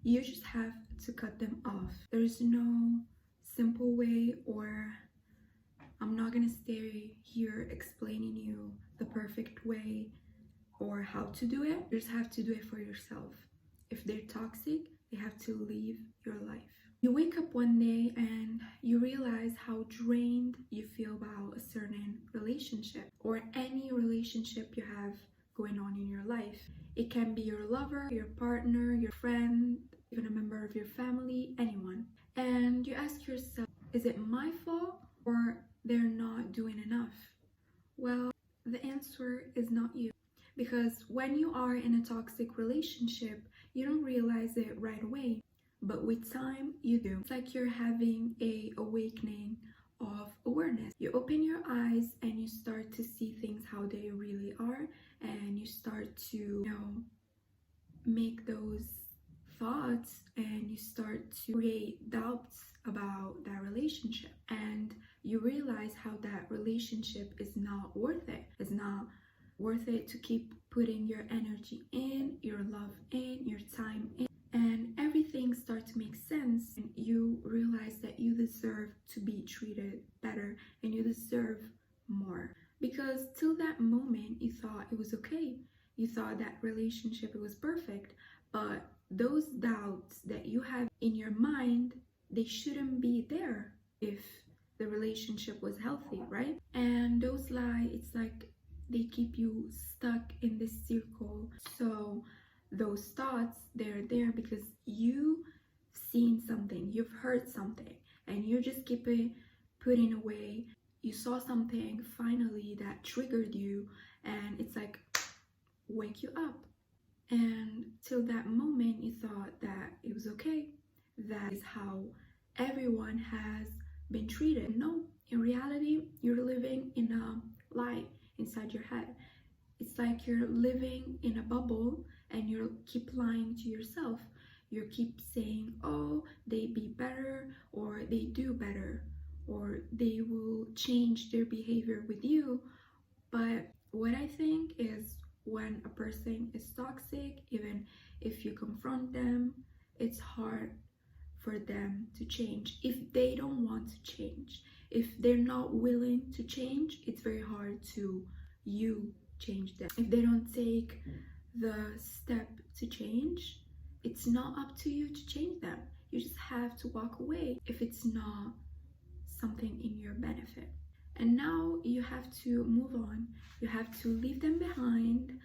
You just have to cut them off. There's no simple way, or I'm not gonna stay here explaining you the perfect way or how to do it. You just have to do it for yourself. If they're toxic, they have to leave your life. You wake up one day and you realize how drained you feel about a certain relationship or any relationship you have going on in your life. It can be your lover, your partner, your friend, even a member of your family, anyone. And you ask yourself, is it my fault or they're not doing enough? Well, the answer is not you. Because when you are in a toxic relationship, you don't realize it right away. But with time, you do. It's like you're having a awakening of awareness. You open your eyes and you start to see things how they really are, and you start to, make those thoughts, and you start to create doubts about that relationship, and you realize how that relationship is not worth it. It's not worth it to keep putting your energy in, your love in, your time in, and everything starts to make sense, and you realize that you deserve to be treated better and you deserve more. Because till that moment you thought it was okay, you thought that relationship it was perfect, but those doubts that you have in your mind, they shouldn't be there if the relationship was healthy, right? And those lies, it's like they keep you stuck in this circle. So those thoughts, they're there because you've seen something, you've heard something, and you just keep it putting away. You saw something finally that triggered you, and it's like, wake you up. And till that moment you thought that it was okay, that is how everyone has been treated. No, in reality you're living in a lie inside your head. It's like you're living in a bubble and you keep lying to yourself. You keep saying, oh, they be better, or they do better, or they will change their behavior with you. But what I think is, when a person is toxic, even if you confront them, it's hard for them to change. If they don't want to change, if they're not willing to change, it's very hard to you change them. If they don't take the step to change, it's not up to you to change them. You just have to walk away if it's not something in your benefit. And now you have to move on. You have to leave them behind.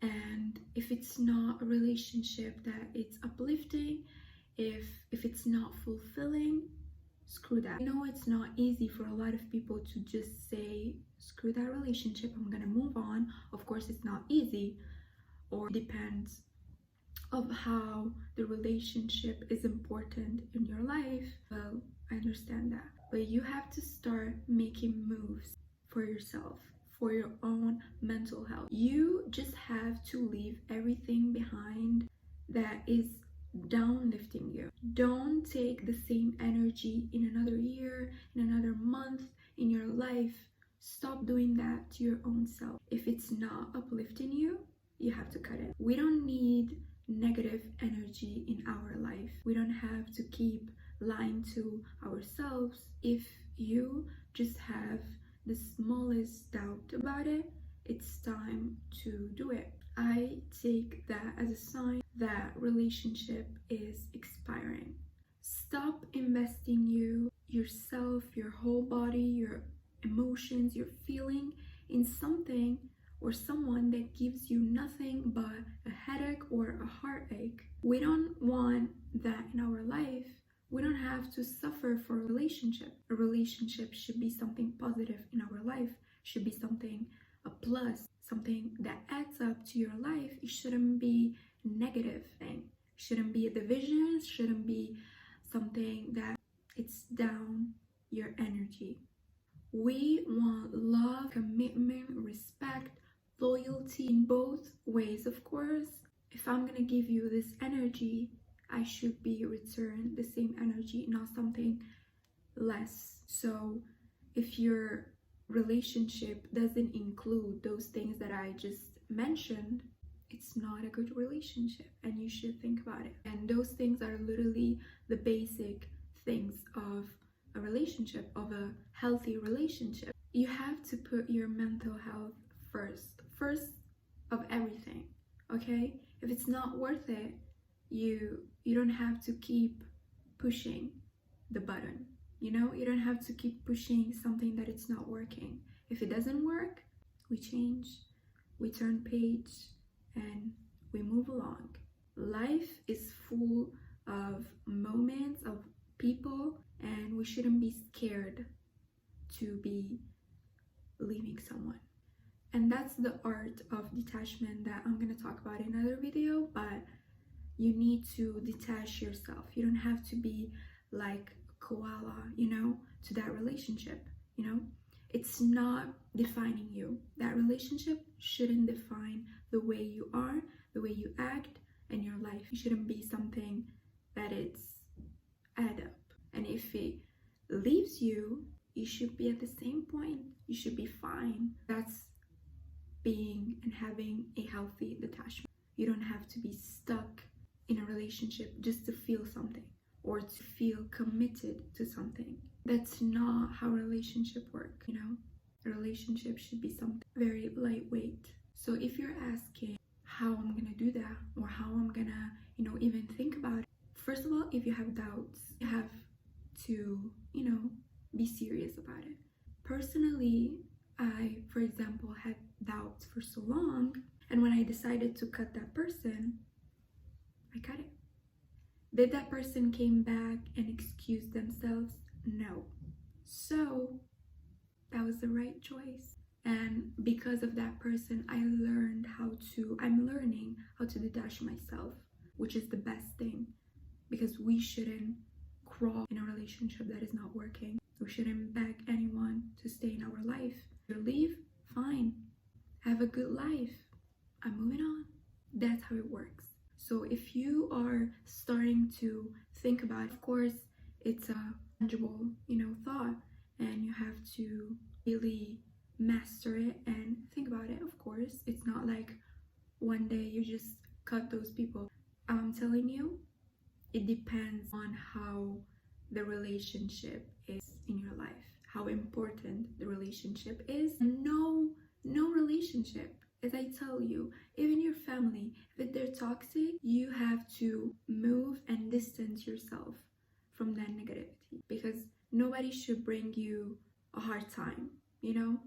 And if it's not a relationship that it's uplifting, if it's not fulfilling, screw that. I know it's not easy for a lot of people to just say, screw that relationship, I'm gonna move on. Of course it's not easy, or it depends of how the relationship is important in your life. Well, I understand that, but you have to start making moves for yourself, for your own mental health. You just have to leave everything behind that is downlifting you. Don't take the same energy in another year, in another month, in your life. Stop doing that to your own self. If it's not uplifting you, you have to cut it. We don't need negative energy in our life. We don't have to keep lying to ourselves. If you just have the smallest doubt about it, it's time to do it. I take that as a sign that relationship is expiring. Stop investing yourself, your whole body, your emotions, your feeling in something or someone that gives you nothing but a headache or a heartache. We don't want that in our life. We don't have to suffer for a relationship. A relationship should be something positive in our life, should be something, a plus, something that adds up to your life. It shouldn't be a negative thing. Shouldn't be a division, shouldn't be something that it's down your energy. We want love, commitment, respect, loyalty in both ways, of course. If I'm gonna give you this energy, I should be returned the same energy, not something less. So if your relationship doesn't include those things that I just mentioned, it's not a good relationship, and you should think about it. And those things are literally the basic things of a relationship, of a healthy relationship. You have to put your mental health first of everything, okay? If it's not worth it, you don't have to keep pushing the button, you know? You don't have to keep pushing something that it's not working. If it doesn't work, we change, we turn page, and we move along. Life is full of moments, of people, and we shouldn't be scared to be leaving someone. And that's the art of detachment that I'm gonna talk about in another video, but you need to detach yourself. You don't have to be like a koala, you know, to that relationship, you know? It's not defining you. That relationship shouldn't define the way you are, the way you act, and your life. It shouldn't be something that it's add up. And if it leaves you, you should be at the same point. You should be fine. That's being and having a healthy detachment. You don't have to be stuck in a relationship just to feel something or to feel committed to something. That's not how relationships work, you know? A relationship should be something very lightweight. So if you're asking how I'm gonna do that, or how I'm gonna, you know, even think about it, first of all, if you have doubts, you have to, you know, be serious about it. Personally, I, for example, had doubts for so long, and when I decided to cut that person, I cut it. Did that person came back and excuse themselves? No. So that was the right choice. And because of that person, I'm learning how to detach myself, which is the best thing, because we shouldn't crawl in a relationship that is not working. We shouldn't beg anyone to stay in our life. If you leave, fine. Have a good life. I'm moving on. That's how it works. So if you are starting to think about it, of course, it's a tangible, you know, thought, and you have to really master it and think about it. Of course, it's not like one day you just cut those people. I'm telling you, it depends on how the relationship is in your life, how important the relationship is. No relationship, as I tell you, even your family, if they're toxic, you have to move and distance yourself from that negativity, because nobody should bring you a hard time, you know?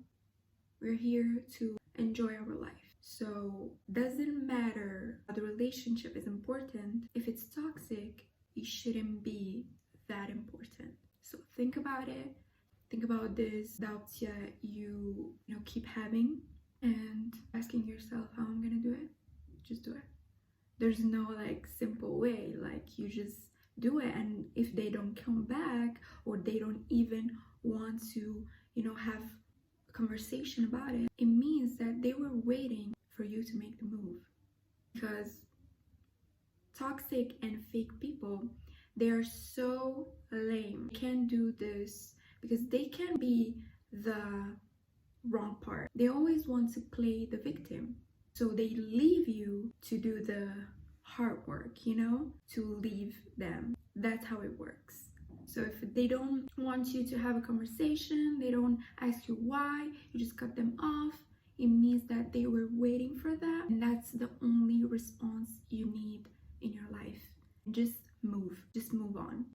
We're here to enjoy our life. So doesn't matter how the relationship is important. If it's toxic, it shouldn't be that important. So think about it. Think about this doubts that you keep having, and asking yourself how I'm gonna do it. Just do it. There's no like simple way. Like, you just do it, and if they don't come back, or they don't even want to, have a conversation about it, it means that they were waiting for you to make the move. Because toxic and fake people, they are so lame. They can't do this because they can be the wrong part. They always want to play the victim. So they leave you to do the hard work, to leave them. That's how it works. So if they don't want you to have a conversation, they don't ask you why, you just cut them off, it means that they were waiting for that. And that's the only response you need in your life. Just move on.